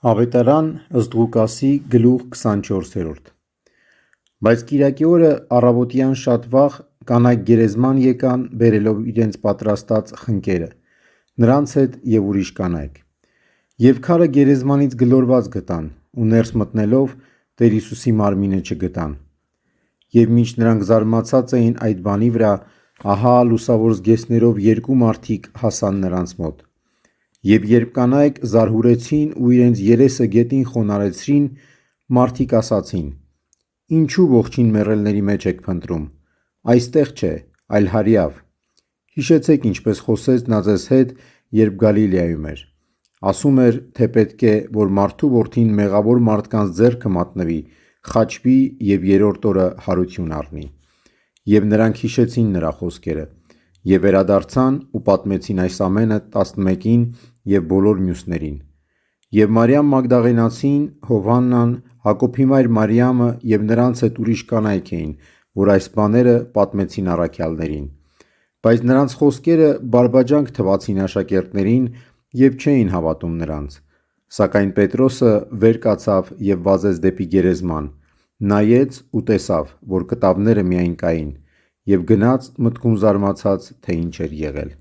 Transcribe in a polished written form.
Ավետարան ըստ Ղուկասի գլուխ 24: Բայց կիրակի օրը առավոտյան շատ վաղ կանայք գերեզման եկան բերելով իրենց պատրաստած խնկերը, նրանց հետ և ուրիշ կանայք: Եվ քարը գերեզմանից գլորված գտան ու ներս մտնելով Տեր Հիսուսի մարմինը չգտան: Եվ մինչ նրանք զարմացած էին այդ բանի վրա, ահա լուսավոր զգեստներով երկու մարդիկ հասան նրանց մոտ: Եվ երբ կանայք զարհուրեցին ու իրենց երեսը գետին խոնարհեցրին, մարդիկ ասացին. «Ինչու ողջին մեռելների մեջ եք փնտրում: Այստեղ չէ, այլ հարյավ: Հիշեցեք ինչպես խոսեց նա ձեզ հետ, երբ Գալիլեայում էր: Ասում էր, թե պետք է, որ մարդու որդին մեղավոր մարդկանց ձեռքը մատնվի, խաչվի և երրորդ օրը հարություն առնի»: Եվ նրանք հիշեցին նրա խոսքերը և վերադարձան ու պատմեցին այս ամենը 11-ին և բոլոր մյուսներին: Եվ Մարիամ Մագդաղենացին, Հովհաննան, Հակոբի մայր Մարիամը և նրանց հետ ուրիշ կանայք էին, որ այս բաները պատմեցին առաքյալներին: Բայց նրանց խոսքերը բարբաջանք թվացին աշակերտներին և չէին հավատում նրանց: Սակայն Պետրոսը վեր կացավ և վազեց դեպի գերեզման, նայեց ու տեսավ, որ կտավները միայն կային, և գնաց մտքում զարմացած, թե ինչ էր եղել: